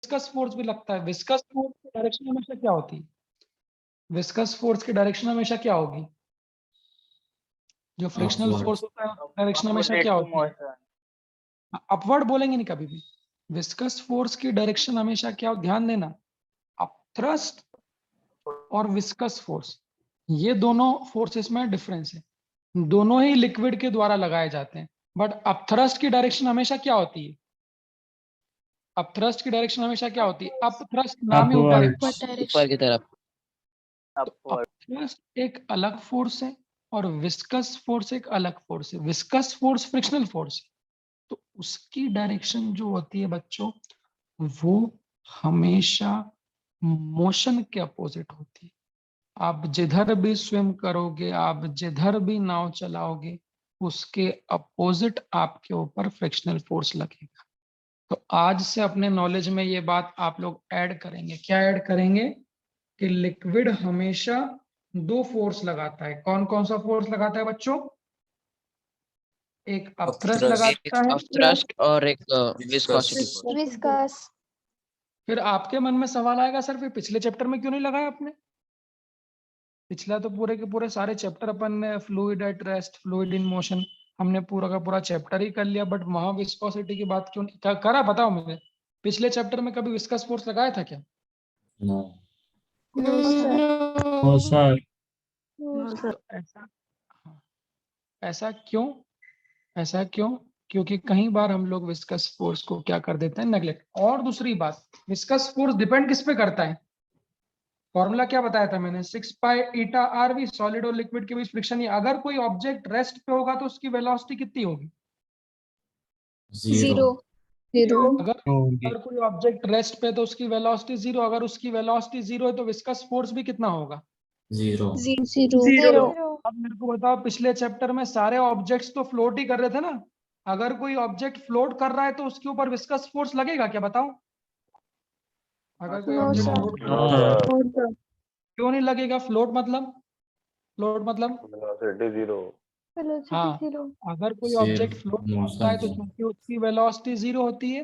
Viscous force भी लगता है। विस्कस फोर्स की डायरेक्शन हमेशा क्या होती है? विस्कस फोर्स की डायरेक्शन हमेशा क्या होगी? जो फ्रिक्शनल फोर्स होता है डायरेक्शन हमेशा क्या होती है? अपवर्ड बोलेंगे नहीं कभी भी। विस्कस फोर्स की डायरेक्शन हमेशा क्या हो, ध्यान देना। अब थ्रस्ट और विस्कस फोर्स, ये दोनों फोर्सेस में डिफरेंस है। दोनों ही लिक्विड के द्वारा लगाए जाते हैं, बट अब थ्रस्ट की डायरेक्शन हमेशा क्या होती है? अब थ्रस्ट की डायरेक्शन हमेशा क्या होती है? अप थ्रस्ट नाम ही ऊपर है। ऊपर की तरफ। तो अप थ्रस्ट एक अलग फोर्स है और विस्कस फोर्स एक अलग फोर्स है। विस्कस फोर्स फ्रिक्शनल फोर्स है, तो उसकी डायरेक्शन जो होती है बच्चों, वो हमेशा मोशन के अपोजिट होती है। आप जिधर भी स्विम करोगे, आप जिधर भी नाव चलाओगे, उसके अपोजिट आपके ऊपर फ्रिक्शनल फोर्स लगेगा। तो आज से अपने नॉलेज में ये बात आप लोग ऐड करेंगे। क्या ऐड करेंगे? कि लिक्विड हमेशा दो फोर्स लगाता है। कौन कौन सा फोर्स लगाता है बच्चों? एक अपथ्रस्ट लगाता है, थ्रस्ट और एक विस्कोसिटी फोर्स। विस्कस। फिर आपके मन में सवाल आएगा, सर फिर पिछले चैप्टर में क्यों नहीं लगाया आपने? पिछला तो पूरे के पूरे सारे चैप्टर अपन ने fluid at rest, fluid in motion, हमने पूरा का पूरा चैप्टर ही कर लिया, बट वहां विस्कोसिटी की बात क्यों नहीं करा? बताओ मुझे, पिछले चैप्टर में कभी विस्कस फोर्स लगाया था क्या? No no sir. तो ऐसा, हाँ, ऐसा क्यों? ऐसा क्यों? क्योंकि कई बार हम लोग विस्कस फोर्स को क्या कर देते हैं, नेग्लेक्ट। और दूसरी बात, विस्कस फोर्स डिपेंड किस पे करता है? फॉर्मूला क्या बताया था मैंने? 6 पाई ईटा आर वी, सॉलिड और लिक्विड के बीच फ्रिक्शन। अगर कोई ऑब्जेक्ट रेस्ट पे होगा तो उसकी वेलोसिटी कितनी होगी? जीरो। अगर अगर कोई ऑब्जेक्ट रेस्ट पे तो उसकी वेलोसिटी जीरो। अगर उसकी वेलोसिटी जीरो है तो विस्कस फोर्स भी कितना होगा? जीरो। जीरो। अब मेरे को बताओ, पिछले चैप्टर में सारे ऑब्जेक्ट्स तो फ्लोट ही कर रहे थे ना। अगर कोई ऑब्जेक्ट फ्लोट कर रहा है तो उसके ऊपर विस्कस फोर्स लगेगा क्या? बताओ। अगर कोई नो ऑब्जेक्ट सर। फ्लोट कर रहा है, क्यों नहीं लगेगा? फ्लोट मतलब वेलोसिटी जीरो। हाँ, अगर कोई ऑब्जेक्ट फ्लोट करता है तो क्योंकि उसकी वेलोसिटी जीरो होती है,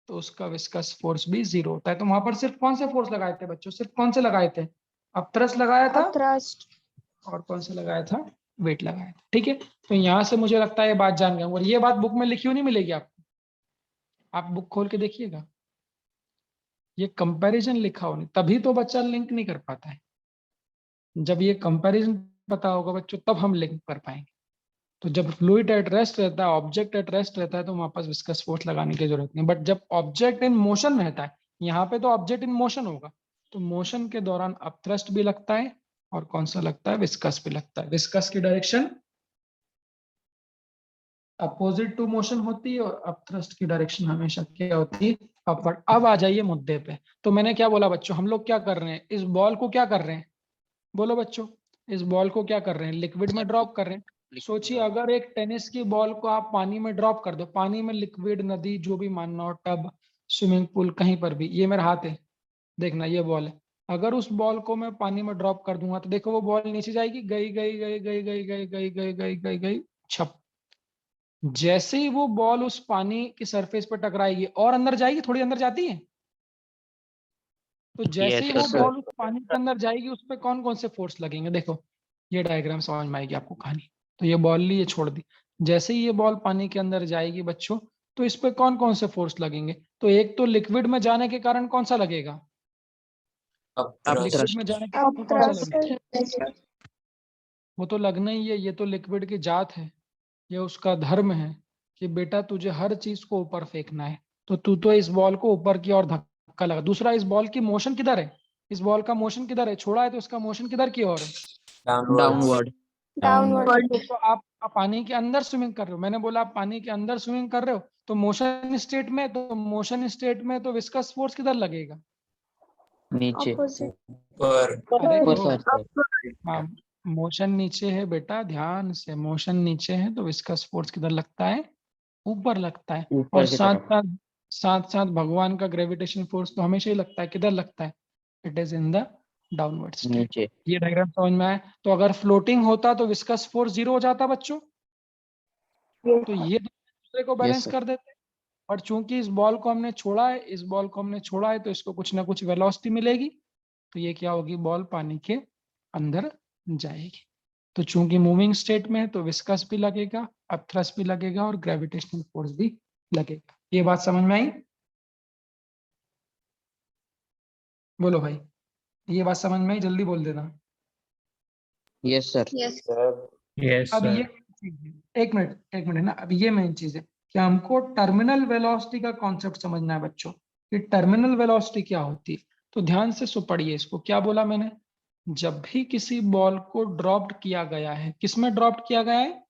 तो उसका विस्कस फोर्स भी जीरो होता है। तो वहां पर सिर्फ कौन से फोर्स लगाए थे बच्चों? सिर्फ कौन से लगाए थे? अपथ्रस्ट लगाया था, थ्रस्ट। और कौन से लगाया था? वेट लगाया था। ठीक है, तो यहाँ से मुझे लगता है ये बात जान गए। और ये बात बुक में लिखी हुई नहीं मिलेगी आपको, आप बुक खोल के देखिएगा, ये कंपैरिजन लिखा हो नहीं, तभी तो बच्चा लिंक नहीं कर पाता है। जब ये कंपैरिजन पता होगा बच्चों, तब हम लिंक कर पाएंगे। तो जब फ्लूइड एट रेस्ट रहता है, ऑब्जेक्ट एट रेस्ट रहता है, तो वहां पर विस्कस फोर्स लगाने की जरूरत नहीं। बट जब ऑब्जेक्ट इन मोशन रहता है, यहाँ पे तो ऑब्जेक्ट इन मोशन होगा, तो मोशन के दौरान अपथ्रस्ट भी लगता है, और कौन सा लगता है? विस्कस भी लगता है। विस्कस की डायरेक्शन अपोजिट टू मोशन होती है, और अपथ्रस्ट की डायरेक्शन हमेशा क्या होती है? अपवर्ड। अब आ जाइए मुद्दे पे। तो मैंने क्या बोला बच्चों, हम लोग क्या कर रहे हैं? इस बॉल को क्या कर रहे हैं? बोलो बच्चों, इस बॉल को क्या कर रहे हैं? लिक्विड में ड्रॉप कर रहे हैं। सोचिए, अगर एक टेनिस की बॉल को आप पानी में ड्रॉप कर दो, पानी में, लिक्विड, नदी, जो भी मानना हो, टब, स्विमिंग पूल, कहीं पर भी, ये मेरा हाथ है, देखना ये बॉल है। अगर उस बॉल को मैं पानी में ड्रॉप कर दूंगा तो देखो वो बॉल नीचे जाएगी, गई गई गई गई गई गई गई गई गई गई गई, छप। जैसे ही वो बॉल उस पानी की सरफेस पर टकराएगी और अंदर जाएगी, थोड़ी अंदर जाती है, तो जैसे ही वो बॉल उस पानी के अंदर जाएगी, उस पर कौन कौन से फोर्स लगेंगे? देखो, ये डायग्राम समझ में आएगी आपको कहानी। तो ये बॉल ली, ये छोड़ दी। जैसे ही ये बॉल पानी के अंदर जाएगी बच्चों, तो इस पे कौन कौन से फोर्स लगेंगे? तो एक तो लिक्विड में जाने के कारण कौन सा लगेगा? लिक्विड में जाने के कारण कौन सा लगेगा? वो तो लगना ही है, ये तो लिक्विड की जात है, ये उसका धर्म है कि बेटा तुझे हर चीज को ऊपर फेंकना है। तो तू तो इस बॉल को ऊपर की ओर धक्का लगा। दूसरा, इस बॉल की मोशन किधर है? इस बॉल का मोशन किधर है? छोड़ा है तो इसका मोशन किधर की ओर है? डाउनवर्ड। तो आप पानी के अंदर स्विमिंग कर रहे हो, मैंने बोला आप पानी के अंदर स्विमिंग कर रहे हो, तो मोशन स्टेट में तो विस्कस फोर्स किधर लगेगा? नीचे। अरे ऊपर हाँ, मोशन नीचे है बेटा, ध्यान से, मोशन नीचे है तो विस्कस फोर्स किधर लगता है? ऊपर लगता है। ऊपर और की साथ तरफ। साथ साथ साथ भगवान का ग्रेविटेशन फोर्स तो हमेशा ही लगता है। किधर लगता है? It is in the downward state. नीचे। ये डायग्राम समझ में आया? तो अगर फ्लोटिंग होता तो विस्कस फोर्स जीरो हो जाता बच्चों, तो ये दूसरे को बैलेंस सर। कर देते। और चूंकि इस बॉल को हमने छोड़ा है, इस बॉल को हमने छोड़ा है, तो इसको कुछ ना कुछ वेलोसिटी मिलेगी, तो ये क्या होगी, बॉल पानी के अंदर जाएगी। तो चूंकि मूविंग स्टेट में है तो विस्कस भी लगेगा, अपथ्रस्ट भी लगेगा और ग्रेविटेशनल फोर्स भी लगेगा। ये बात समझ में आई? बोलो भाई, ये बात समझ में आई? जल्दी बोल देना। Yes sir. यस अब ये चीज़ है, एक मिनट ना, अब ये मेन चीज है कि हमको टर्मिनल वेलोसिटी का कॉन्सेप्ट समझना है बच्चों, कि टर्मिनल वेलोसिटी क्या होती है। तो ध्यान से पढ़िए इसको। क्या बोला मैंने? जब भी किसी बॉल को ड्रॉप्ड किया गया है, किसमें ड्रॉप्ड किया गया है?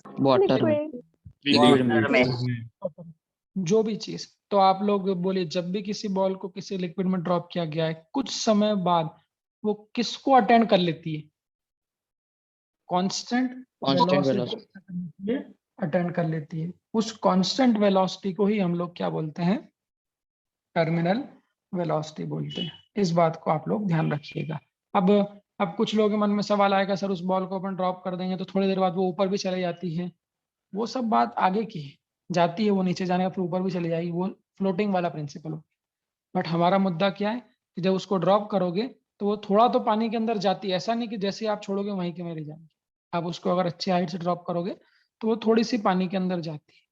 वाटर में, लिक्विड में। जो भी चीज, तो आप लोग बोलिए, जब भी किसी बॉल को किसी लिक्विड में ड्रॉप किया गया है, कुछ समय बाद वो किसको अटेंड कर लेती है? कांस्टेंट कांस्टेंट वेलोसिटी अटेंड कर लेती है। उस कांस्टेंट वेलोसिटी को ही हम लोग क्या बोलते हैं? टर्मिनल वेलोसिटी बोलते हैं। इस बात को आप लोग ध्यान रखिएगा। अब कुछ लोगों के मन में सवाल आएगा, सर उस बॉल को अपन ड्रॉप कर देंगे तो थोड़ी देर बाद वो ऊपर भी चले जाती है। वो सब बात आगे की है, जाती है वो नीचे जाने का, फिर ऊपर भी चली जाएगी, वो फ्लोटिंग वाला प्रिंसिपल हो। बट हमारा मुद्दा क्या है कि जब उसको ड्रॉप करोगे तो वो थोड़ा तो पानी के अंदर जाती है। ऐसा नहीं कि जैसे आप छोड़ोगे वहीं के वहीं रह जाएंगे। आप उसको अगर अच्छी हाइट से ड्रॉप करोगे तो वो थोड़ी सी पानी के अंदर जाती है।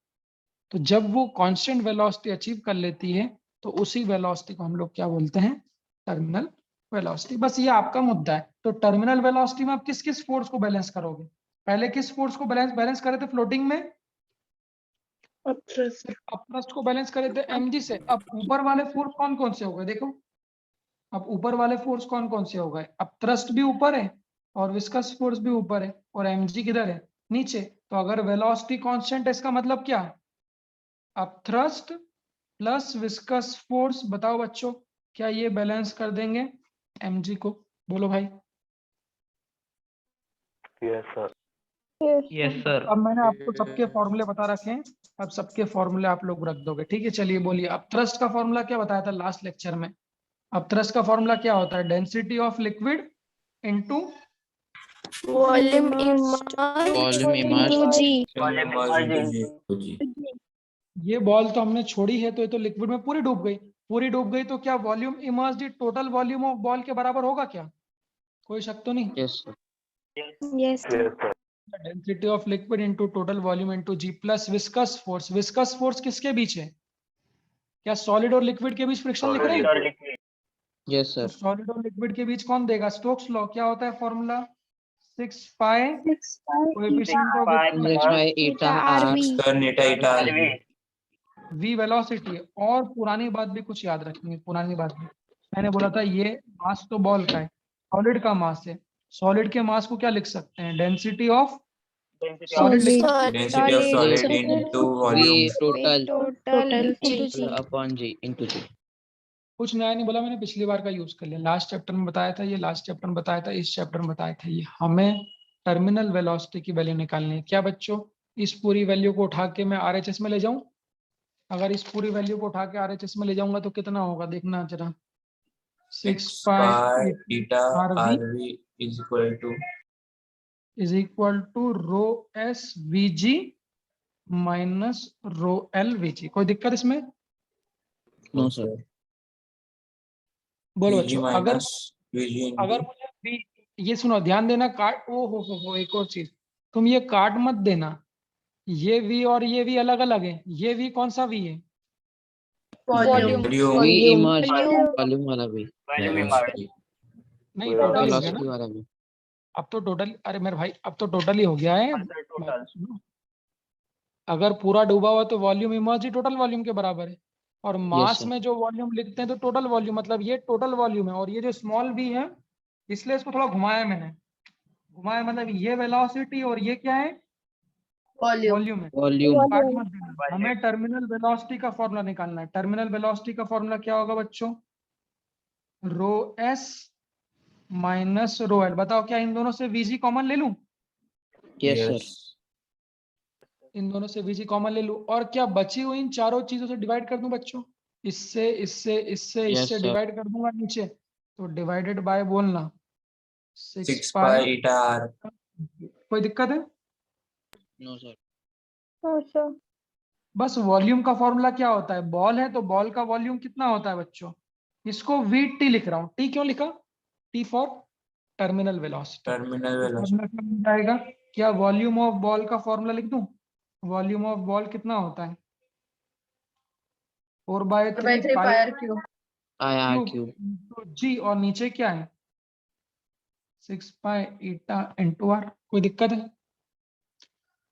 तो जब वो कांस्टेंट वेलोसिटी अचीव कर लेती है तो उसी वेलोसिटी को हम लोग क्या बोलते हैं? Terminal velocity. बस ये आपका मुद्दा है। तो टर्मिनल वेलोसिटी में आप किस किस फोर्स को बैलेंस करोगे? पहले किस फोर्स को बैलेंस करे थे फ्लोटिंग में? अपथ्रस्ट को बैलेंस करे थे mg से। अब ऊपर वाले फोर्स कौन कौन से हो गए देखो। अब ऊपर वाले फोर्स कौन कौन से हो गए? अपथ्रस्ट भी ऊपर है और विस्कस फोर्स भी ऊपर है, और mg किधर है? नीचे। तो अगर वेलोसिटी कांस्टेंट है, इसका मतलब क्या है? Upthrust plus viscous force. बताओ बच्चों, क्या ये बैलेंस कर देंगे mg को? बोलो भाई। Yes sir. अब मैंने आपको सबके फॉर्मूले बता रखे हैं, अब सबके फॉर्मूले आप लोग रख दोगे, ठीक है? चलिए बोलिए, अब थ्रस्ट का फॉर्मूला क्या बताया था लास्ट लेक्चर में? अब थ्रस्ट का फॉर्मूला क्या होता है? Density of liquid into volume volume immersed g. ये बॉल तो हमने छोड़ी है, तो ये तो लिक्विड में पूरी डूब गई। पूरी डूब गई तो क्या volume immersed total volume of ball के बराबर होगा क्या? कोई शक तो नहीं? Yes sir. Yes density of liquid into total volume into g plus viscous force. Viscous force किसके बीच है? क्या सॉलिड और लिक्विड के बीच फ्रिक्शन लिख रहे हैं? यस तो सर। सॉलिड और लिक्विड के बीच कौन देगा? Stokes law. क्या होता है formula? 6 pi coefficient of by eta R V velocity है। और पुरानी बात भी कुछ याद रखेंगे, पुरानी बात भी मैंने बोला था, ये मास तो बॉल का है, सॉलिड का मास है। सॉलिड के मास को क्या लिख सकते हैं? डेंसिटी ऑफ सॉलिड लिख V total total upon g into g. कुछ नया नहीं बोला मैंने, पिछली बार का यूज कर लिया। लास्ट चैप्टर में बताया था ये, लास्ट चैप्टर में बताया था, इस चैप्टर में बताया था ये। हमें टर्मिनल वेलोसिटी की वैल्यू निकालनी है। क्या बच्चों, इस पूरी वैल्यू को उठा के मैं आरएचएस में ले जाऊं? अगर इस पूरी वैल्यू को उठा के आरएचएस में ले जाऊंगा तो कितना होगा देखना जरा। 6 pi r v is equal to rho s v g minus rho l v g. कोई दिक्कत इसमें? No sir. बोलो बच्चों। अगर अगर मुझे V, ये सुनो ध्यान देना, काट ओ हो एक और चीज, तुम ये काट मत देना। ये V और ये V अलग अलग है। ये V कौन सा V है? वी इमर्ज्ड वॉल्यूम वाला भी, नहीं, टोटल ही हो गया ना। वेलोसिटी वाला भी। अब तो टोटल, अरे मेरे भाई अब तो टोटल ही हो गया है। बात तो सुनो। अगर पूरा डूबा हुआ तो वॉल्यूम इमर्ज ही टोटल वॉल्यूम के बराबर है। और मास सर। में जो वॉल्यूम लिखते हैं तो टोटल वॉल्यूम, मतलब ये टोटल वॉल्यूम है। और ये जो स्मॉल v है, इसलिए इसको थोड़ा घुमाया मैंने। घुमाया मतलब ये वेलोसिटी और ये क्या है? वॉल्यूम है। वॉल्यूम काट मत देना। हमें टर्मिनल वेलोसिटी का फॉर्मूला निकालना है। टर्मिनल वेलोसिटी का फॉर्मूला क्या होगा बच्चों? Rho S minus rho L. बताओ, क्या इन दोनों से वीजी कॉमन ले लूं? Yes sir. इन दोनों से वीजी कॉमन ले लूं, और क्या बची हुई इन चारों चीजों से डिवाइड कर दूं बच्चों? इससे इससे इससे Yes, इससे sir. डिवाइड कर दूंगा नीचे, तो डिवाइडेड बाय बोलना 6 पाई। कोई दिक्कत है? No sir. बस वॉल्यूम का फॉर्मूला क्या होता है, बॉल है तो बॉल का वॉल्यूम कितना होता है बच्चों, इसको VT लिख रहा हूँ। टी क्यों लिखा, T for terminal velocity. Terminal velocity formula क्या बन जाएगा, क्या वॉल्यूम ऑफ बॉल का फॉर्मूला लिख दूं, वॉल्यूम ऑफ बॉल कितना होता है 4/3 पाई क्यूब। IR cube. तो जी, और नीचे क्या है 6 पाई ईटा इंटू आर। कोई दिक्कत है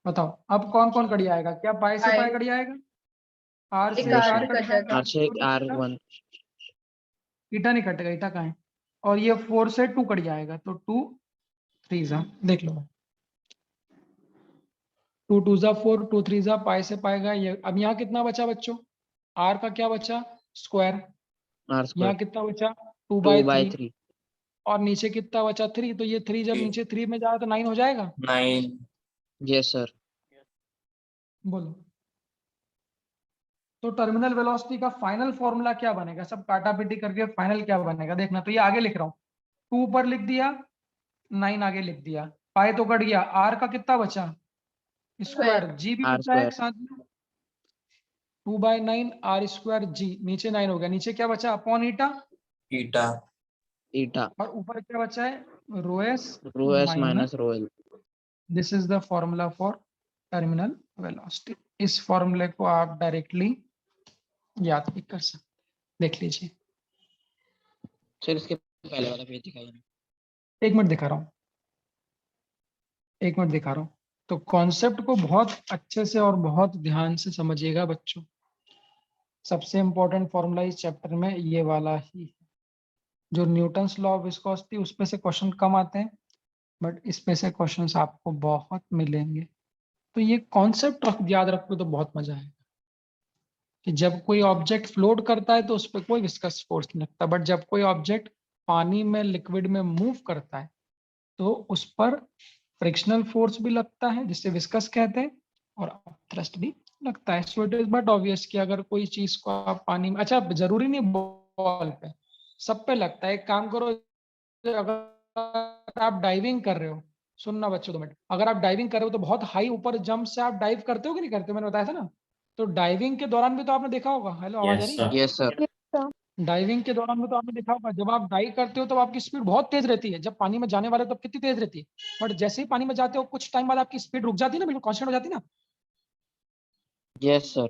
बताओ। अब कौन कौन कड़ी आएगा, क्या पाई से पाई कड़ी आएगा, आर से Yes, आर sir. कट जाएगा, R से R1। ईटा नहीं कटेगा, ईटा कहाँ है, और ये 4 से 2 कट जाएगा तो 2 3 जा, देख लो 2 2 जा 4, 2 3 जा, पाई से पाएगा ये। अब यहाँ कितना बचा बच्चों, आर का क्या बचा स्क्वायर, R यहाँ स्क्वायर कितना बचा 2 2 बाई by 3, 3। और नीचे कितना बचा 3, तो ये 3 जब नीचे 3 में जाए तो 9 हो जाएगा। 9। Yes, sir. बोलो, तो टर्मिनल वेलोसिटी का फाइनल फॉर्मूला क्या बनेगा, सब काटा पीटी करके फाइनल क्या बनेगा देखना। तो ये आगे लिख रहा हूँ, 2 ऊपर लिख दिया, 9 आगे लिख दिया, पाई तो कट गया, आर का कितना बचा स्क्वायर, जी भी R बचा है एक स्क्वायर साथ में, 2/9 आर स्क्वायर जी, नीचे 9 हो गया, नीचे क्या बचा अपॉन ईटा, ईटा ईटा और ऊपर क्या बचा है rho s rho S minus. Minus rho L। This is the formula for terminal velocity. इस फॉर्मूले को आप डायरेक्टली याद भी कर सकते, देख लीजिए। सर इसके पहले वाला पेज दिखाइए। 1 मिनट दिखा रहा हूँ, 1 मिनट दिखा रहा हूँ। तो कॉन्सेप्ट को बहुत अच्छे से और बहुत ध्यान से समझिएगा बच्चों। सबसे इंपॉर्टेंट फॉर्मूला इस चैप्टर में ये वाला ही है। जो न्यूटन्स लॉ ऑफ विस्कोसिटी उस पे से क्वेश्चन कम आते हैं, बट इस पे से क्वेश्चंस आपको बहुत मिलेंगे। तो ये कॉन्सेप्ट याद रखो तो बहुत मजा आएगा कि जब कोई ऑब्जेक्ट फ्लोट करता है तो उस पर कोई विस्कस फोर्स नहीं लगता, बट जब कोई ऑब्जेक्ट पानी में लिक्विड में मूव करता है तो उस पर फ्रिक्शनल फोर्स भी लगता है जिससे विस्कस कहते हैं, और थ्रस्ट भी लगता है। So it is but obvious कि अगर कोई चीज को आप पानी में, अच्छा जरूरी नहीं बॉल पे, सब पे लगता है। एक काम करो, अगर आप डाइविंग कर रहे हो, सुनना बच्चों 2 मिनट, अगर आप डाइविंग कर रहे हो तो बहुत हाई ऊपर जंप से आप डाइव करते हो कि नहीं करते हो, मैंने बताया था ना। तो डाइविंग के दौरान भी तो आपने देखा होगा, हेलो आवाज आ रही है, Yes, sir. डाइविंग के दौरान में तो आपने देखा होगा जब आप डाइव करते हो तब आपकी स्पीड बहुत तेज रहती है, जब पानी में जाने वाले हो तब कितनी तेज रहती है, बट जैसे ही पानी में जाते हो कुछ टाइम बाद आपकी स्पीड रुक जाती है ना, बिल्कुल कांस्टेंट हो जाती है ना। Yes, sir.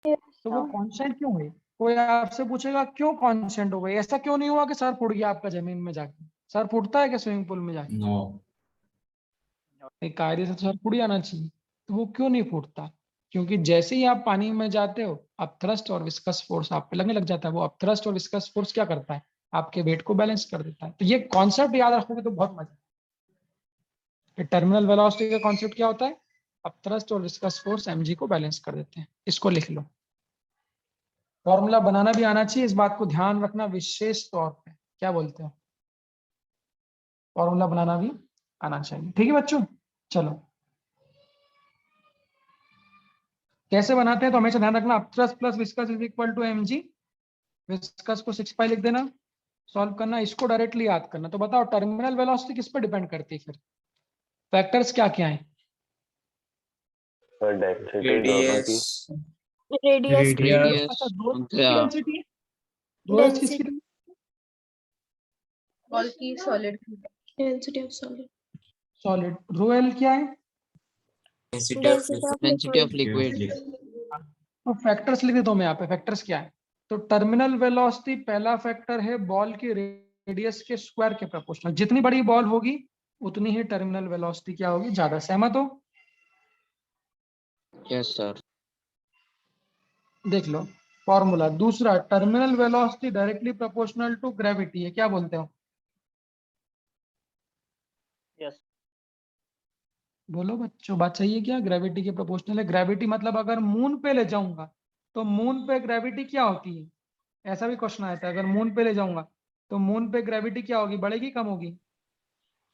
तो वो कांस्टेंट क्यों हुई, कोई आपसे पूछेगा क्यों कांस्टेंट हो गई, ऐसा क्यों नहीं हुआ कि सर फूट गया आपका जमीन में जाके, सर फूटता है क्या स्विमिंग पूल में जाके, नो। एक कायदे से तो सर फूट जाना चाहिए। तो वो क्यों नहीं फूटता, क्योंकि जैसे ही आप पानी में जाते हो अब थ्रस्ट और विस्कस फोर्स आप पे लगने लग जाता है। वो अब थ्रस्ट और विस्कस फोर्स क्या करता है, आपके वेट को बैलेंस कर देता है। तो ये कॉन्सेप्ट याद रखोगे तो बहुत मजा। टर्मिनल वेलोसिटी का कॉन्सेप्ट क्या होता है, अब थ्रस्ट और विस्कस फोर्स mg को बैलेंस कर देते हैं। इसको लिख लो, फॉर्मूला बनाना भी आना चाहिए, इस बात को ध्यान रखना विशेष तौर पे। क्या बोलते हो, फॉर्मूला बनाना भी आना चाहिए, ठीक है बच्चों। चलो कैसे बनाते हैं तो हमेशा ध्यान रखना, अब thrust plus viscous is equal to mg, viscous को 6 पाई लिख देना, सॉल्व करना, इसको डायरेक्टली याद करना। तो बताओ टर्मिनल वेलोसिटी किस पर डिपेंड करती है फिर, फैक्टर्स क्या क्या हैं, रेडियस रेडियस Radius अच्छा रो on किसकी the डेंसिटी है, रो किसकी, डेंसिटी बॉल की solid density of solid solid, rho L क्या है, density of liquid। तो फैक्टर्स लिख देता हूं मैं यहाँ पे, फैक्टर्स क्या है। तो टर्मिनल वेलोसिटी पहला फैक्टर है बॉल की रेडियस के स्क्वायर के प्रोपोर्शनल, जितनी बड़ी बॉल होगी उतनी ही टर्मिनल वेलोसिटी क्या होगी ज्यादा, सहमत हो। Yes, sir. देख लो फॉर्मूला। दूसरा, terminal velocity directly proportional to gravity है, क्या बोलते हो, बोलो बच्चों, बात सही है क्या, ग्रेविटी के प्रोपोर्शनल है। ग्रेविटी मतलब अगर मून पे ले जाऊंगा तो मून पे ग्रेविटी क्या होती है, ऐसा भी क्वेश्चन आया था, अगर मून पे ले जाऊंगा तो मून पे ग्रेविटी क्या होगी, बढ़ेगी कम होगी,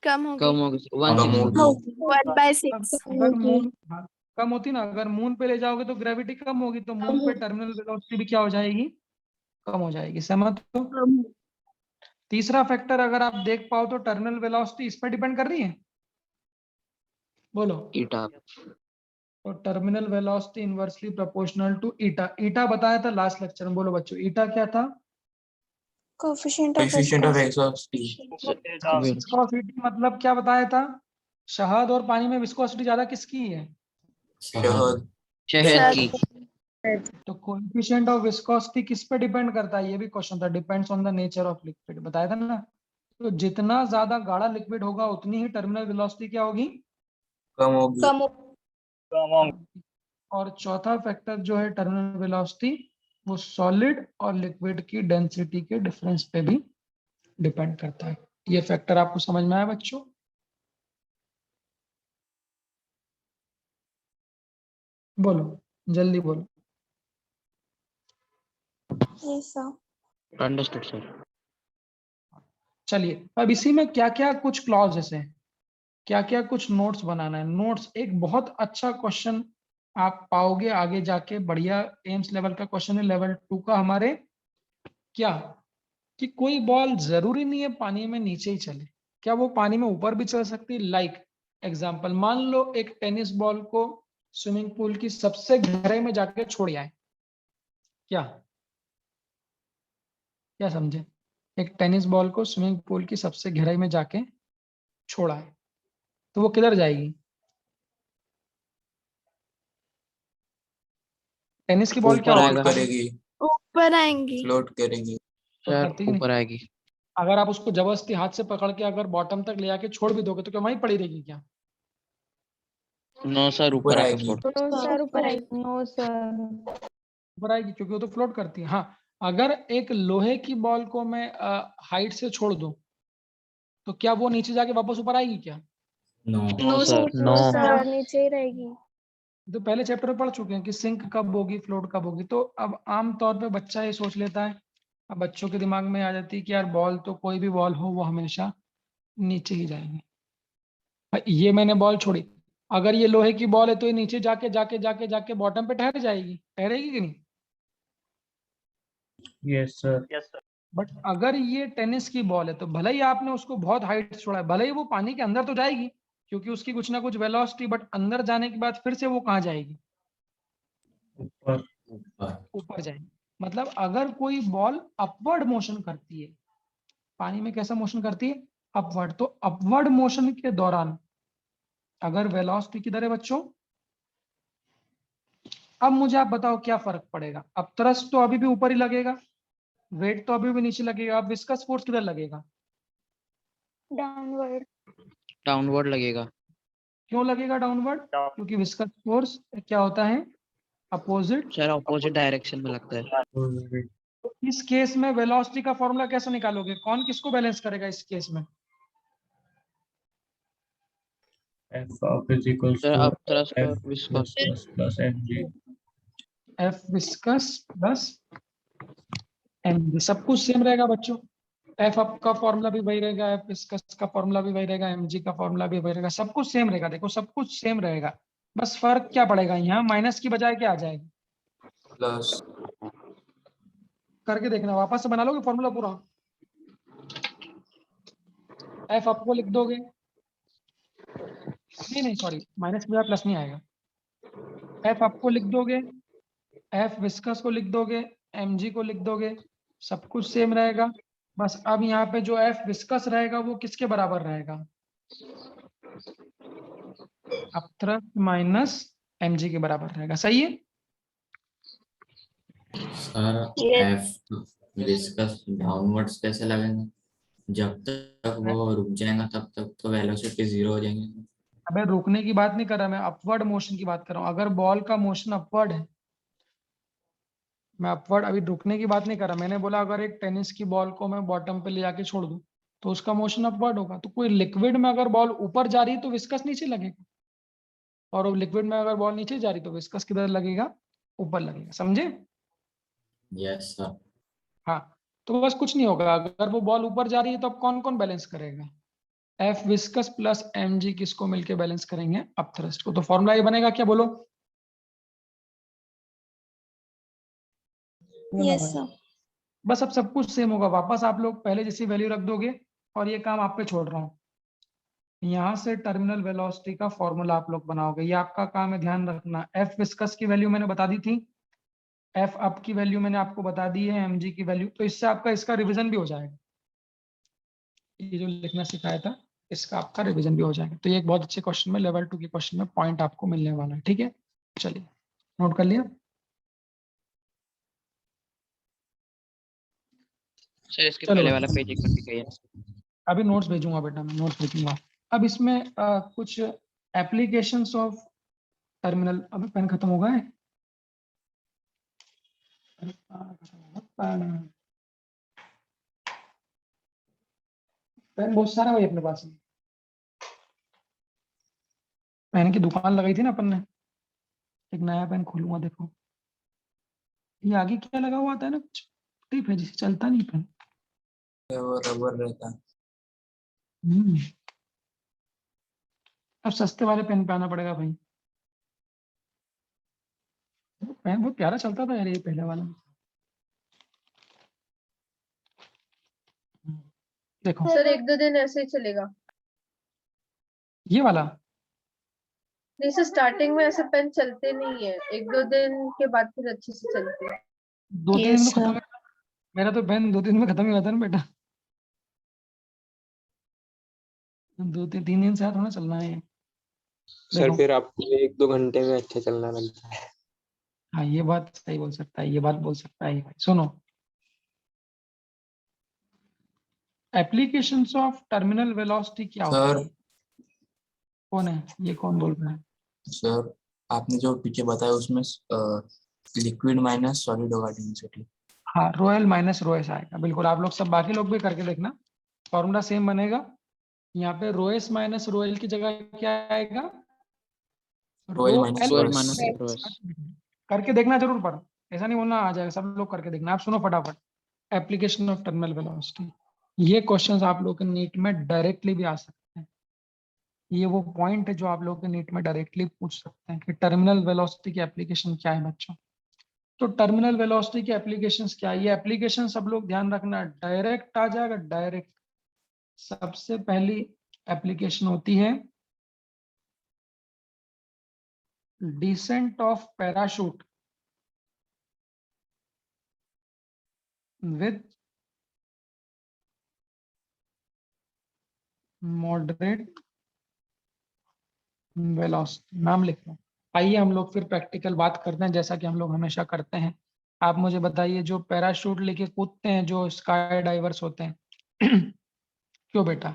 कम होगी कम होगी 1/6 होगी। 1/6 अगर मून, हाँ, कम होती ना, अगर मून पे ले जाओगे तो ग्रेविटी कम होगी, तो मून पे टर्मिनल वेलोसिटी भी क्या हो जाएगी, कम हो जाएगी, सहमत हो। तीसरा फैक्टर अगर आप देख पाओ तो टर्मिनल वेलोसिटी इस पर डिपेंड कर रही है, बोलो eta। तो terminal velocity inversely proportional to eta. Eta बताया था लास्ट लेक्चर में, बोलो बच्चों ईटा क्या था? Coefficient of Coefficient of viscosity. viscosity. Viscosity मतलब क्या बताया था? शहद और पानी में विस्कोसिटी ज्यादा किसकी है? शहद। शहद की। तो कोएफिशिएंट ऑफ विस्कोसिटी किस पे डिपेंड करता है? ये भी क्वेश्चन था। Depends on the nature of liquid, बताया था ना। तो जितना ज्यादा गाढ़ा लिक्विड होगा उतनी ही टर्मिनल वेलोसिटी क्या होगी? कम होगी। और चौथा फैक्टर जो है टर्मिनल वेलोसिटी, वो सॉलिड और लिक्विड की डेंसिटी के डिफरेंस पे भी डिपेंड करता है। ये फैक्टर आपको समझ में आया बच्चों? बोलो, जल्दी बोलो। Yes, sir. Understood sir. चलिए, अब इसी में क्या क्या कुछ क्लॉजेस हैं, क्या क्या कुछ नोट्स बनाना है। नोट्स, एक बहुत अच्छा क्वेश्चन आप पाओगे आगे जाके, बढ़िया एम्स लेवल का क्वेश्चन है, लेवल 2 का हमारे। क्या कि कोई बॉल जरूरी नहीं है पानी में नीचे ही चले, क्या वो पानी में ऊपर भी चल सकती है? लाइक एग्जांपल, मान लो एक टेनिस बॉल को स्विमिंग पूल की सबसे गहराई में जाके छोड़ आए। क्या क्या समझे? एक टेनिस बॉल को स्विमिंग पूल की सबसे गहराई में जाके छोड़ा है, तो वो किधर जाएगी? टेनिस की बॉल क्या ऊपर होगी? आएगा। करेगी, ऊपर आएंगी. फ्लोट करेगी। सर करती ही नहीं। ऊपर आएगी। अगर आप उसको जबरदस्ती हाथ से पकड़ के अगर बॉटम तक ले आके छोड़ भी दोगे तो क्या वहीं पड़ी रहेगी क्या? नो सर, ऊपर ऊपर आएगा आएगी। फ्लोट। No, sir, ऊपर आएगी. नो सर, ऊपर आएगी क्योंकि वो तो फ्लोट करती है। हाँ, अगर एक लोहे की बॉल को मैं हाइट से छोड़ दूं तो क्या वो नीचे जाके वापस ऊपर आएगी क्या? No. No sir. No sir नीचे ही रहेगी. तो पहले चैप्टर में पढ़ चुके हैं कि सिंक कब होगी, फ्लोट कब होगी। तो अब आम तौर पे बच्चा ये सोच लेता है, अब बच्चों के दिमाग में आ जाती है कि यार बॉल तो कोई भी बॉल हो वो हमेशा नीचे ही जाएगी। ये मैंने बॉल छोड़ी, अगर ये लोहे की बॉल है तो ये नीचे जाके जाके जाके जाके बॉटम पे ठहर जाएगी, ठहरेगी कि नहीं? Yes sir. बट अगर ये टेनिस की बॉल है तो भले ही आपने उसको बहुत हाइट से छोड़ा है, भले ही वो पानी के अंदर तो जाएगी क्योंकि उसकी कुछ ना कुछ वेलोसिटी, बट अंदर जाने के बाद फिर से वो कहाँ जाएगी? ऊपर। ऊपर जाएगी। मतलब अगर कोई बॉल अपवर्ड मोशन करती है, पानी में कैसा मोशन करती है? अपवर्ड। तो अपवर्ड मोशन के दौरान अगर वेलोसिटी किधर है बच्चों? अब मुझे आप बताओ क्या फर्क पड़ेगा? अब थ्रस्ट तो अभी भी ऊपर ही लगेगा, वेट तो अभी भी नीचे लगेगा, अब विस्कस फोर्स किधर लगेगा? Downward. डाउनवर्ड लगेगा। क्यों लगेगा डाउनवर्ड? क्योंकि विस्कस फोर्स क्या होता है? अपोजिट। सर अपोजिट डायरेक्शन में लगता है। तो इस केस में वेलोसिटी का फॉर्मूला कैसे निकालोगे? कौन किसको बैलेंस करेगा इस केस में? F of is equals sir to अब थ्रस्ट और F viscous. Plus M G. F viscous plus M, सब कुछ सेम रहेगा बच्चों। एफ अप का फॉर्मूला भी वही रहेगा, एफ विस्कस का फॉर्मूला भी वही रहेगा, एम जी का फॉर्मूला भी वही रहेगा, सब कुछ सेम रहेगा। देखो सब कुछ सेम रहेगा, बस फर्क क्या पड़ेगा? यहाँ माइनस की बजाय क्या आ जाएगा? प्लस। करके देखना, वापस से बना लोगे फॉर्मूला पूरा। एफ आपको लिख दोगे, नहीं सॉरी, माइनस की बजाय प्लस नहीं आएगा। एफ आपको लिख दोगे, एफ विस्कस को लिख दोगे, एम जी को लिख दोगे, सब कुछ सेम रहेगा। बस अब यहाँ पे जो एफ विस्कस रहेगा वो किसके बराबर रहेगा? अब थ्रस्ट माइनस एम जी के बराबर रहेगा। सही है? Sir Yes. F viscous downwards कैसे लगेंगे? जब तक वो रुक जाएगा तब तक तो वेलोसिटी 0 हो जाएंगे। अबे रुकने की बात नहीं कर रहा मैं, अपवर्ड मोशन की बात कर रहा हूँ। अगर बॉल का मोशन अपवर्ड है, मैं अपवर्ड अभी रुकने की बात नहीं कर रहा। मैंने बोला अगर एक टेनिस की बॉल को मैं बॉटम पे ले जाके छोड़ दूं तो उसका मोशन अपवर्ड होगा। तो कोई लिक्विड में अगर बॉल ऊपर जा रही है तो विस्कस नीचे लगेगा, और लिक्विड में अगर बॉल नीचे जा रही तो विस्कस किधर लगेगा? ऊपर लगेगा। समझे? Yes sir. हाँ, तो बस कुछ नहीं होगा। अगर वो बॉल ऊपर जा रही है तो अब कौन कौन बैलेंस करेगा? F viscous plus M G किसको मिलके बैलेंस करेंगे? अप थ्रस्ट को। तो फॉर्मूला ये बनेगा क्या, बोलो? Yes, sir. बस अब सब कुछ सेम होगा। वापस आप लोग पहले जैसी वैल्यू रख दोगे और ये काम आप पे छोड़ रहा हूँ। यहाँ से टर्मिनल वेलोसिटी का फॉर्मूला आप लोग बनाओगे। ये आपका काम है, ध्यान रखना। एफ विस्कस की वैल्यू मैंने बता दी थी, एफ अप की वैल्यू मैंने आपको बता दी है, एम जी की वैल्यू। तो इससे आपका इसका रिवीजन भी हो जाएगा। ये जो लिखना सिखाया था इसका आपका रिवीजन भी हो जाएगा। तो ये एक बहुत अच्छे क्वेश्चन में, लेवल 2 के क्वेश्चन में पॉइंट आपको मिलने वाला है। ठीक है, चलिए नोट कर लिया। सर इसके चलो पहले भाई। वाला पेज एक बार दिखाइए। अभी नोट्स भेजूंगा बेटा, मैं नोट्स भेजूंगा। अब इसमें कुछ एप्लीकेशंस ऑफ टर्मिनल। अभी पेन खत्म हो गए। पेन बहुत सारा भाई अपने पास में। पेन की दुकान लगाई थी ना अपन ने। एक नया पेन खोलूंगा, देखो ये आगे क्या लगा हुआ आता है ना, कुछ टिप है जिसे चलता नहीं पेन। वो रबर रहता है। हम्म, अब सस्ते वाले पेन पे आना पड़ेगा भाई। पेन बहुत प्यारा चलता था यार ये पहले वाला। देखो सर 1-2 दिन ऐसे ही चलेगा। ये वाला नहीं सर, स्टार्टिंग में ऐसे पेन चलते नहीं है, 1-2 दिन के बाद फिर अच्छे से चलते हैं। 2-3 दिन में Yes, खत्म। मेरा तो पेन 2-3 दिन में खत्म ही होता है ना बेटा। 2-3 दिन से यार थोड़ा चलना है। सर देखो फिर आपको 1-2 घंटे में अच्छा चलना लगता है। हाँ, ये बात सही बोल सकता है, ये बात बोल सकता है ये भाई। सुनो, एप्लीकेशंस ऑफ टर्मिनल वेलोसिटी क्या होती सर है? कौन है ये, कौन बोल रहा है? सर आपने जो पीछे बताया उसमें लिक्विड माइनस सॉलिड होगा डेंसिटी। हाँ, रोएल माइनस रोएस आएगा, बिल्कुल। आप लोग सब, बाकी लोग भी करके देखना, फॉर्मूला सेम बनेगा। यहाँ पे रोएस माइनस रोएल की जगह क्या आएगा? रोएल माइनस रोएल रोएस। माइनस रोएस। करके देखना जरूर, पर ऐसा नहीं बोलना आ जाएगा। सब लोग करके देखना। आप सुनो फटाफट, एप्लीकेशन ऑफ टर्मिनल वेलोसिटी। ये क्वेश्चंस आप लोग के नीट में डायरेक्टली भी आ सकते हैं। ये वो पॉइंट है जो आप लोग के नीट में डायरेक्टली पूछ सकते हैं कि टर्मिनल वेलोसिटी की एप्लीकेशन क्या है बच्चों। तो टर्मिनल वेलोसिटी की एप्लीकेशंस क्या है? ये एप्लीकेशन सब लोग ध्यान रखना, डायरेक्ट आ जाएगा, डायरेक्ट। सबसे पहली एप्लीकेशन होती है descent of parachute with moderate velocity. नाम लिख लो। आइए हम लोग फिर प्रैक्टिकल बात करते हैं, जैसा कि हम लोग हमेशा करते हैं। आप मुझे बताइए, जो पैराशूट लेके कूदते हैं, जो स्काई डाइवर्स होते हैं क्यों बेटा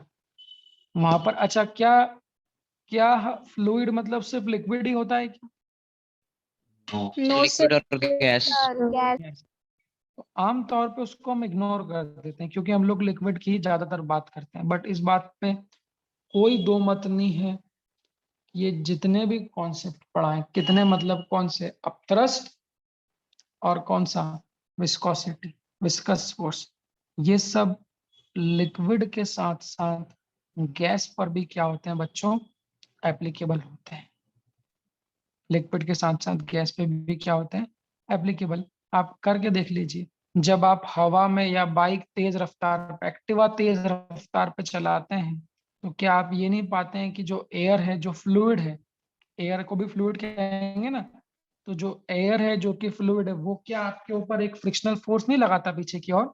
वहां पर? अच्छा, क्या क्या फ्लूइड मतलब सिर्फ लिक्विड ही होता है क्या? No, sir. लिक्विड और गैस। Gas. तो आमतौर पे उसको हम इग्नोर कर देते हैं, क्योंकि हम लोग लिक्विड की ही ज्यादातर बात करते हैं। बट इस बात पे कोई दो मत नहीं है। ये जितने भी कॉन्सेप्ट पढ़ाएं, कितने मतलब कौन से? अपथ्रस्ट और कौन सा? Viscosity, viscous force. ये सब लिक्विड के साथ साथ गैस पर भी क्या होते हैं बच्चों? एप्लीकेबल होते हैं। लिक्विड के साथ साथ गैस पे भी क्या होते हैं? एप्लीकेबल। आप करके देख लीजिए, जब आप हवा में या बाइक तेज रफ्तार पे, एक्टिवा तेज रफ्तार पे चलाते हैं, तो क्या आप ये नहीं पाते हैं कि जो एयर है, जो फ्लूइड है, एयर को भी फ्लूइड कहेंगे ना, तो जो एयर है जो कि फ्लूइड है, वो क्या आपके ऊपर एक फ्रिक्शनल फोर्स नहीं लगाता पीछे की ओर?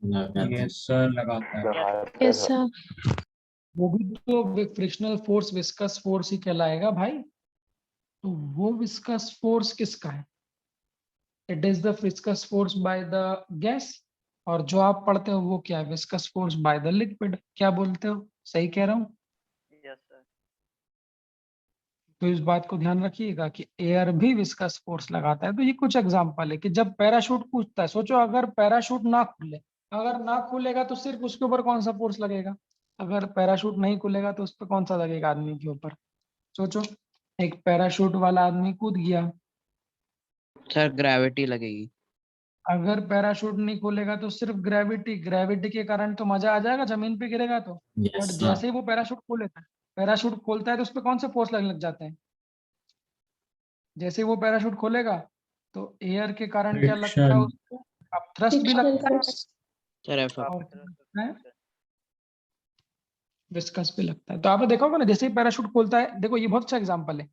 यस सर, लगाता है। Yes, sir. वो भी तो फ्रिक्शनल फोर्स, विस्कस फोर्स ही कहलाएगा भाई। तो वो विस्कस फोर्स किसका है? It is the viscous force by the gas. और जो आप पढ़ते हो वो क्या है? Viscous force by the liquid. क्या बोलते हो? सही कह रहा हूँ? तो इस बात को ध्यान रखिएगा कि एयर भी विस्कस फोर्स लगाता है। तो ये कुछ एग्जांपल है कि जब पैराशूट कूदता है, सोचो अगर पैराशूट ना खुले, अगर ना खुलेगा तो सिर्फ उसके ऊपर कौन सा फोर्स लगेगा? अगर पैराशूट नहीं खुलेगा तो उस पर कौन सा लगेगा आदमी के ऊपर? सोचो, एक पैराशूट वाला आदमी कूद गया, सर ग्रेविटी लगेगी। अगर पैराशूट नहीं खुलेगा तो सिर्फ ग्रेविटी, ग्रेविटी के कारण तो मजा आ जाएगा, जमीन पे गिरेगा तो। But yes sir. जैसे ही वो पैराशूट खोलेता है, पैराशूट खोलता है तो उस पर कौन से फोर्स लगने लग जाते हैं? जैसे ही वो पैराशूट खोलेगा तो एयर के कारण क्या लगता है फ्रिक्शन। उसको? अब थ्रस्ट भी लगता है। सर एफ और क्या लगता है? विस्कस भी लगता है। तो आपने देखा होगा ना, जैसे ही पैराशूट खोलता है, देखो ये बहुत अच्छा एग्जांपल है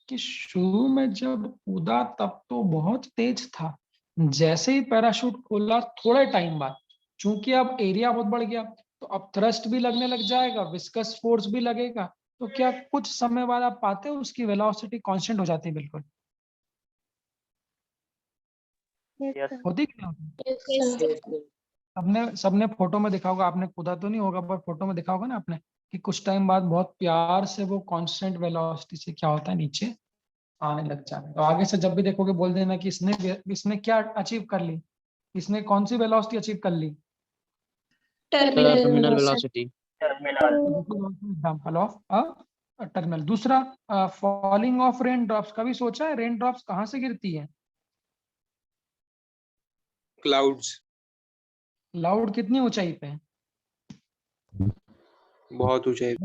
कि शुरू में जब कूदा तब तो बहुत तेज था, जैसे ही पैराशूट खोला थोड़े टाइम बाद, चूंकि अब एरिया बहुत बढ़ गया, तो अब थ्रस्ट भी लगने लग जाएगा, विस्कस फोर्स भी लगेगा, तो क्या कुछ समय बाद आप पाते हो उसकी वेलोसिटी कांस्टेंट हो जाती है बिल्कुल? Yes, sir. होती कि नहीं होती? Yes, sir. सबने सबने फोटो में देखा होगा, आपने कूदा तो नहीं होगा पर फोटो में देखा होगा ना आपने, कि कुछ टाइम बाद बहुत प्यार से वो कांस्टेंट वेलोसिटी से क्या होता है, नीचे आने लग जाता है। तो आगे से जब भी देखोगे बोल देना कि इसने क्या अचीव कर ली, इसने कौन सी वेलोसिटी अचीव कर ली। Terminal velocity. Example of a terminal. दूसरा, फॉलिंग ऑफ रेन ड्रॉप्स। कभी सोचा है रेन ड्रॉप्स कहाँ से गिरती है? क्लाउड्स। क्लाउड कितनी ऊंचाई पे है? बहुत ऊंचाई।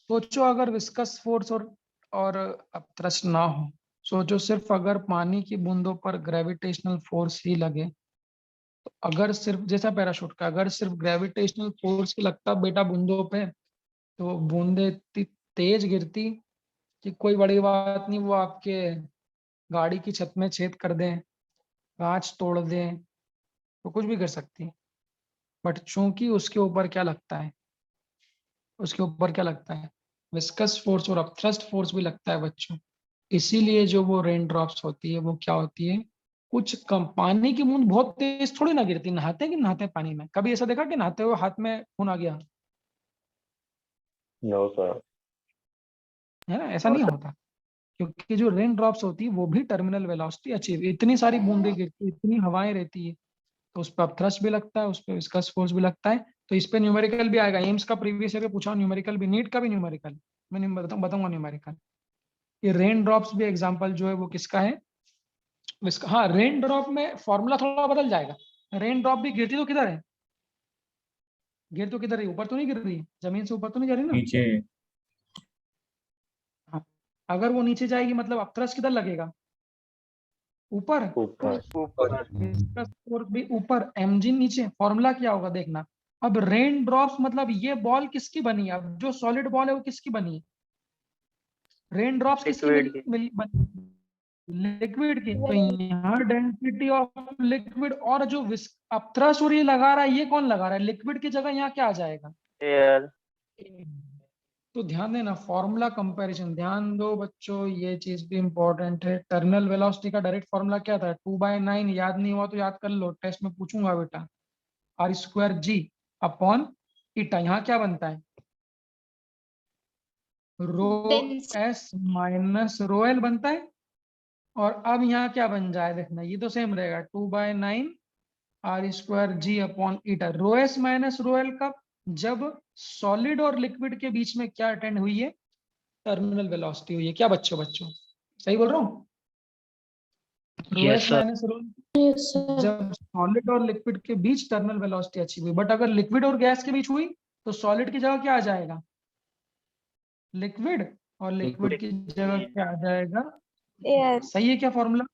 सोचो अगर विस्कस फोर्स और अब थ्रस्ट ना हो, सोचो सिर्फ अगर पानी की बूंदों पर ग्रेविटेशनल फोर्स ही लगे, तो अगर सिर्फ जैसा पैराशूट का, अगर सिर्फ ग्रेविटेशनल फोर्स लगता बेटा बूंदों पे, तो बूंदे इतनी तेज गिरती कि कोई बड़ी बात नहीं, वो आपके गाड़ी की छत में छेद कर दें, कांच तोड़ दें, तो कुछ भी कर सकती है। बट चूंकि उसके ऊपर क्या लगता है, उसके ऊपर क्या लगता है, विस्कस फोर्स और अपथ्रस्ट फोर्स भी लगता है बच्चों। इसीलिए जो वो रेन ड्रॉप्स होती है वो क्या होती है, कुछ कम, पानी की बूंद बहुत तेज थोड़ी ना गिरती। नहाते हैं कि नहाते हैं पानी में, कभी ऐसा देखा कि नहाते हुए हाथ में खून आ गया? No sir. है ना, ऐसा नहीं होता। क्योंकि जो रेन ड्रॉप्स होती है वो भी टर्मिनल वेलोसिटी अचीव, इतनी सारी बूंदें गिरती, इतनी हवाएं रहती है, तो उस पर थ्रस्ट भी लगता है, उस पर विस्कस फोर्स भी लगता है। तो इस पे न्यूमेरिकल भी आएगा, एम्स का प्रीवियस ईयर पूछा, न्यूमेरिकल भी, नीट का भी न्यूमेरिकल, मैं बताऊंगा न्यूमेरिकल। ये रेन ड्रॉप्स भी एग्जांपल जो है वो किसका है, इसका। हाँ, रेन ड्रॉप में फॉर्मूला थोड़ा बदल जाएगा। रेन ड्रॉप भी गिरती तो किधर है, गिर तो किधर रही, ऊपर तो नहीं गिर रही, जमीन से ऊपर तो नहीं जा रही ना। नीचे। हाँ, अगर वो नीचे जाएगी मतलब अब थ्रस्ट किधर लगेगा, ऊपर। ऊपर। विस्कस फोर्स भी ऊपर, mg नीचे। फॉर्मूला क्या होगा देखना। अब रेन ड्रॉप्स मतलब ये बॉल किसकी बनी है, अब जो सॉलिड बॉल है वो किसकी बनी है, रेन ड्रॉप्स किसकी बनी, लिक्विड की। तो यहाँ डेंसिटी ऑफ लिक्विड, और जो अब थ्रस्ट और ये लगा रहा है, ये कौन लगा रहा है, लिक्विड की जगह यहाँ क्या आ जाएगा, एयर। तो ध्यान देना, फॉर्मूला कंपैरिजन ध्यान दो बच्चों, ये चीज भी इंपॉर्टेंट है। टर्मिनल वेलोसिटी का डायरेक्ट फॉर्मूला क्या था, 2/9, याद नहीं हुआ तो याद कर लो, टेस्ट में पूछूंगा बेटा, r²g अपॉन ईटा। यहाँ क्या बनता है, rho S minus rho L बनता है। और अब यहाँ क्या बन जाए देखना, ये तो सेम रहेगा, 2/9 r²g अपॉन ईटा। Rho S minus rho L कब, जब सॉलिड और लिक्विड के बीच में क्या अटेंड हुई है, टर्मिनल वेलोसिटी हुई है। क्या बच्चों बच्चों सही बोल रहा हूँ, rho yes s sir. Minus rho, जब सॉलिड और लिक्विड के बीच टर्मिनल वेलोसिटी अचीव हुई। बट अगर लिक्विड और गैस के बीच हुई तो सॉलिड की जगह क्या आ जाएगा, लिक्विड, और लिक्विड की जगह क्या आ जाएगा, Air. सही है क्या फॉर्मूला,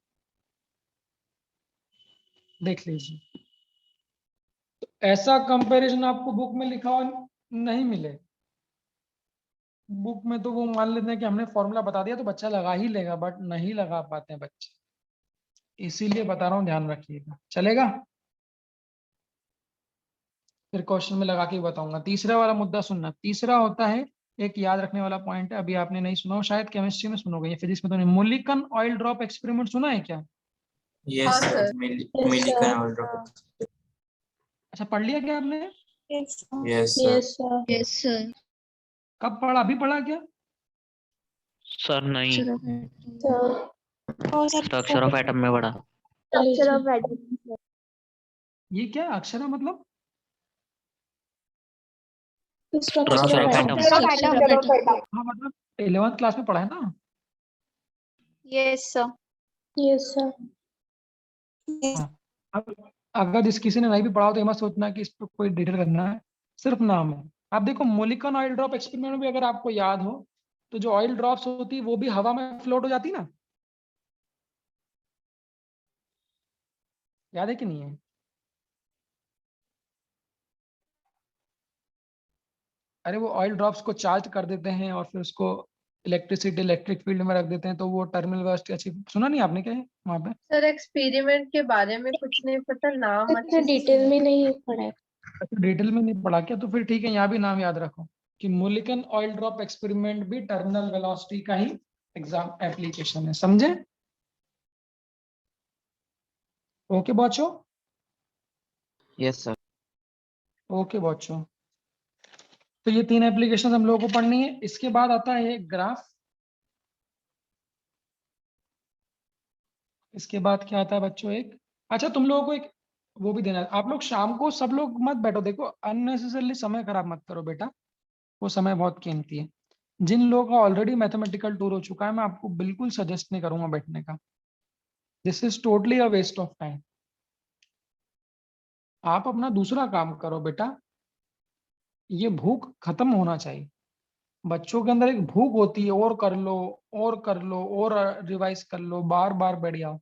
देख लीजिए। ऐसा कंपैरिजन आपको बुक में लिखा हुआ नहीं मिले, बुक में तो वो मान लेते हैं कि हमने फॉर्मूला बता दिया तो बच्चा लगा ही लेगा, बट नहीं लगा पाते हैं बच्चे, इसीलिए बता रहा हूँ, ध्यान रखिएगा, चलेगा। फिर क्वेश्चन में लगा के बताऊंगा। तीसरा वाला मुद्दा सुनना, तीसरा होता है, एक याद रखने वाला पॉइंट है, अभी आपने नहीं सुना हो, शायद केमिस्ट्री में सुनोगे, ये फिजिक्स में तो नहीं। मोलिकन ऑयल ड्रॉप एक्सपेरिमेंट सुना है क्या? यस हाँ sir, sir. Millikan oil drop. अच्छा, पढ़ लिया क्या आपने, Yes, sir. Yes sir. Yes, sir. Yes sir. कब पढ़ा, अभी पढ़ा क्या? सर नहीं, Sir. Oh, sir. Structure of atom में पढ़ा। Structure of atom, sir. ये क्या अक्षर है मतलब, Structure of atom. हाँ मतलब 11th क्लास में पढ़ा है ना। Yes, sir. Yes, sir. हाँ, अब अगर जिस किसी ने नहीं भी पढ़ा हो तो ये मत सोचना कि इस पर कोई डिटेल करना है, सिर्फ नाम है। आप देखो मोलिकन ऑयल ड्रॉप एक्सपेरिमेंट में भी अगर आपको याद हो, तो जो ऑयल ड्रॉप्स होती है वो भी हवा में फ्लोट हो जाती ना, याद है कि नहीं है? अरे वो ऑयल ड्रॉप्स को चार्ज कर देते हैं और फिर उसको इलेक्ट्रिक फील्ड में रख देते हैं, तो वो टर्मिनल वेलोसिटी अचीव, सुना नहीं आपने क्या है वहां पे? सर एक्सपेरिमेंट के बारे में कुछ नहीं पता, नाम इतना अच्छे से डिटेल में नहीं पढ़ा है। अच्छा डिटेल में नहीं पढ़ा क्या? तो फिर ठीक है, यहाँ भी नाम याद रखो कि मोलिकन ऑयल ड्रॉप एक्सपेरिमेंट भी टर्मिनल वेलोसिटी का ही एग्जाम एप्लीकेशन है, समझे? ओके बच्चों, यस सर। ओके बच्चों, तो ये 3 एप्लीकेशन हम लोगों को पढ़नी है। इसके बाद आता है ग्राफ। इसके बाद क्या आता है बच्चों? एक, अच्छा तुम लोगों को एक वो भी देना है। आप लोग शाम को सब लोग मत बैठो, देखो अननेसेसरली समय खराब मत करो बेटा, वो समय बहुत कीमती है। जिन लोगों का ऑलरेडी मैथमेटिकल टूर हो चुका है, मैं आपको बिल्कुल सजेस्ट नहीं करूंगा बैठने का। This is totally a waste of time. आप अपना दूसरा काम करो बेटा, ये भूख खत्म होना चाहिए। बच्चों के अंदर एक भूख होती है, और कर लो और कर लो और रिवाइज कर लो, बार बार बैठ जाओ।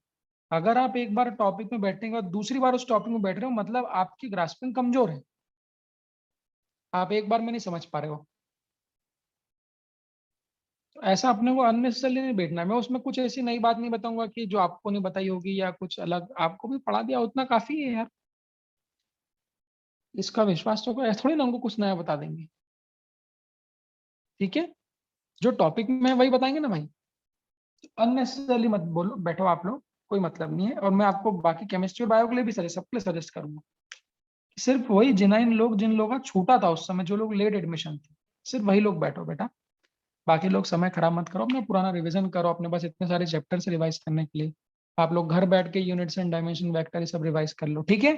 अगर आप एक बार टॉपिक में बैठने के बाद दूसरी बार उस टॉपिक में बैठ रहे हो, मतलब आपकी ग्रास्पिंग कमजोर है, आप एक बार में नहीं समझ पा रहे हो। तो ऐसा अपने को अननेसेसरली नहीं बैठना है। मैं उसमें कुछ ऐसी नई बात नहीं बताऊंगा कि जो आपको नहीं बताई होगी, या कुछ अलग आपको भी पढ़ा दिया उतना काफी है यार। इसका विश्वास तो ऐसा थोड़ी ना हमको कुछ नया बता देंगे, ठीक है? जो टॉपिक में वही बताएंगे ना भाई। अननेसेसरली मत बोलो, बैठो आप लोग, कोई मतलब नहीं है। और मैं आपको बाकी केमिस्ट्री और बायो के लिए भी सबके लिए सजेस्ट करूंगा, सिर्फ वही जिन लोगों का छूटा था उस समय, जो लोग लेट एडमिशन थे, सिर्फ वही लोग बैठो बेटा। बाकी लोग समय खराब मत करो, अपना पुराना रिवीजन करो। अपने पास इतने सारे चैप्टर से रिवाइज करने के लिए, आप लोग घर बैठ के यूनिट्स एंड डायमेंशन वेक्टर ये सब रिवाइज कर लो, ठीक है?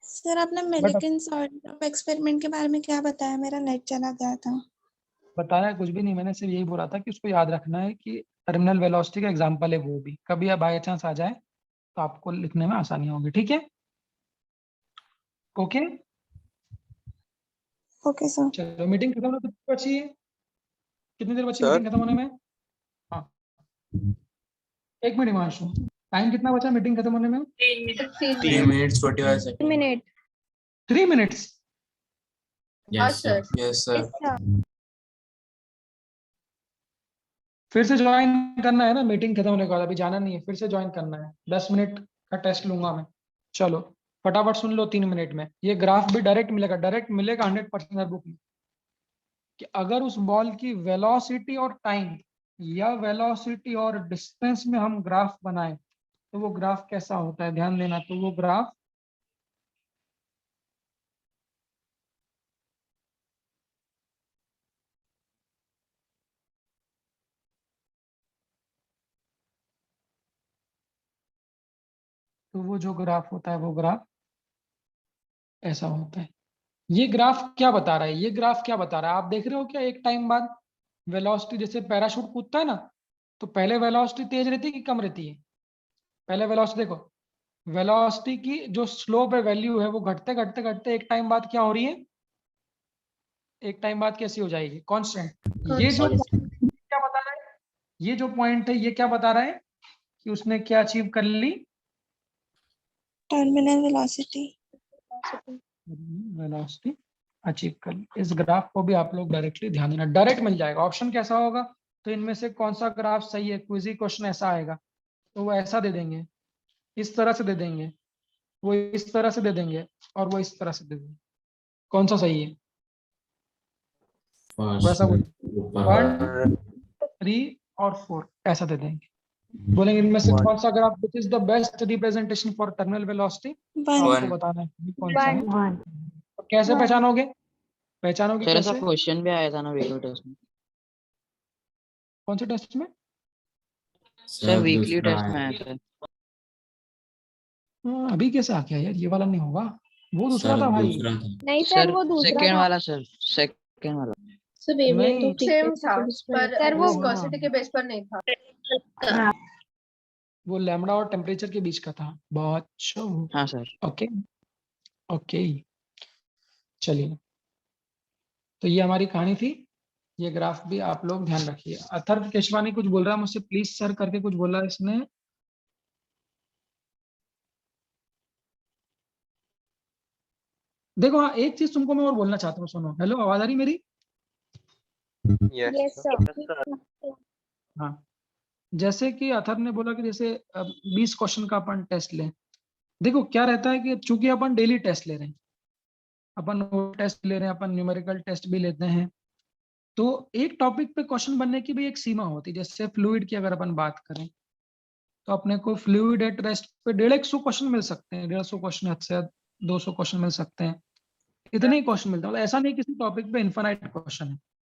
सर आपने मिलिकन सॉर्ट ऑफ एक्सपेरिमेंट के बारे में क्या बताया? मेरा नेट चला गया था। बताया कुछ भी नहीं, मैंने सिर्फ यही बोला था कि उसको याद रखना है कि टर्मिनल वेलोसिटी का एग्जाम्पल है वो भी, कभी बाय चांस आ जाए तो आपको लिखने में आसानी होगी, ठीक है? Okay okay sir. चलो, मीटिंग खत्म होने कितनी बची है? कितनी देर बची सर मीटिंग खत्म होने में? हाँ, 1 मिनट हिमांशु, टाइम कितना बचा मीटिंग खत्म होने में? 3 minutes 45 seconds. मिनट। 3 मिनट्स। हाँ yes sir. Sir. Yes sir. अच्छा। फिर से ज्वाइन करना है ना मीटिंग खत्म होने के बाद? अभी जाना नहीं है, फिर से ज्वाइन करना है। 10 मिनट का टेस्ट लूंगा मैं। चलो फटाफट सुन लो 3 मिनट में। ये ग्राफ भी डायरेक्ट मिलेगा, 100% बुक में, कि अगर उस बॉल की वेलोसिटी और टाइम या वेलोसिटी और डिस्टेंस में हम ग्राफ बनाए तो वो ग्राफ कैसा होता है, ध्यान देना। तो वो ग्राफ जो ग्राफ होता है वो ग्राफ ऐसा होता है। ये ग्राफ क्या बता रहा है? ये ग्राफ क्या बता रहा है, आप देख रहे हो क्या? एक टाइम बाद वेलोसिटी, जैसे पैराशूट कूदता है ना, तो पहले वेलोसिटी तेज रहती है कि कम रहती है? पहले वेलोसिटी देखो, वेलोसिटी की जो स्लोप है, वैल्यू है, वो घटते घटते घटते एक टाइम बाद क्या हो रही है? एक टाइम बाद कैसी हो जाएगी? कांस्टेंट। ये जो क्या बता रहा है, ये जो पॉइंट है ये क्या बता रहा है कि उसने क्या अचीव कर ली? Terminal velocity. वेलोसिटी अचीव कर ली। इस ग्राफ को भी आप लोग डायरेक्टली ध्यान देना, डायरेक्ट मिल जाएगा। ऑप्शन कैसा होगा, तो इनमें से कौन सा ग्राफ सही है, क्विजी क्वेश्चन ऐसा आएगा तो वो ऐसा दे देंगे, इस तरह से दे देंगे, वो इस तरह से दे देंगे, और वो इस तरह से दे देंगे। कौन सा सही है? वैसा कुछ 1, 3 और 4 ऐसा दे देंगे। बोलेंगे इनमें से कौन सा graph which is the best representation for terminal velocity, आपको बताना है कौन सा है। तो कैसे पहचानोगे? पहचानोगे सर ऐसा कैसे? क्वेश्चन भी आया था ना वीकली टेस्ट में। कौन से टेस्ट में? सर वीकली टेस्ट में आया था। अभी कैसे आ गया यार? ये वाला नहीं होगा, वो दूसरा था भाई। नहीं सर वो दूसरा सेकंड था। वाला, सर सेकंड वाला। सर नहीं, सेम था पर सर वो विस्कोसिटी के बेस पर नहीं था। वो लैम्डा और टेम्परेचर के बीच का था। बहुत हाँ सर। ओके ओके, चलिए, तो ये हमारी कहानी थी। ये ग्राफ भी आप लोग ध्यान रखिए। अथर्व केशवानी कुछ बोल रहा है मुझसे, प्लीज सर करके कुछ बोला इसने। देखो हाँ, एक चीज तुमको मैं और बोलना चाहता हूँ, सुनो। हेलो, आवाज आ रही मेरी? Yes, sir. हाँ, जैसे कि अथर ने बोला कि जैसे 20 क्वेश्चन का अपन टेस्ट लें। देखो क्या रहता है कि चूंकि अपन डेली टेस्ट ले रहे हैं, अपन टेस्ट ले रहे हैं, अपन न्यूमेरिकल टेस्ट भी लेते हैं, तो एक टॉपिक पे क्वेश्चन बनने की भी एक सीमा होती है। जैसे फ्लूइड की अगर अपन बात करें, तो अपने को फ्लूइड एट रेस्ट पे 150 क्वेश्चन मिल सकते हैं, 150 क्वेश्चन, हद से 200 क्वेश्चन मिल सकते हैं, इतने ही क्वेश्चन मिलते हैं। मतलब ऐसा नहीं किसी टॉपिक पे इन्फिनाइट क्वेश्चन है।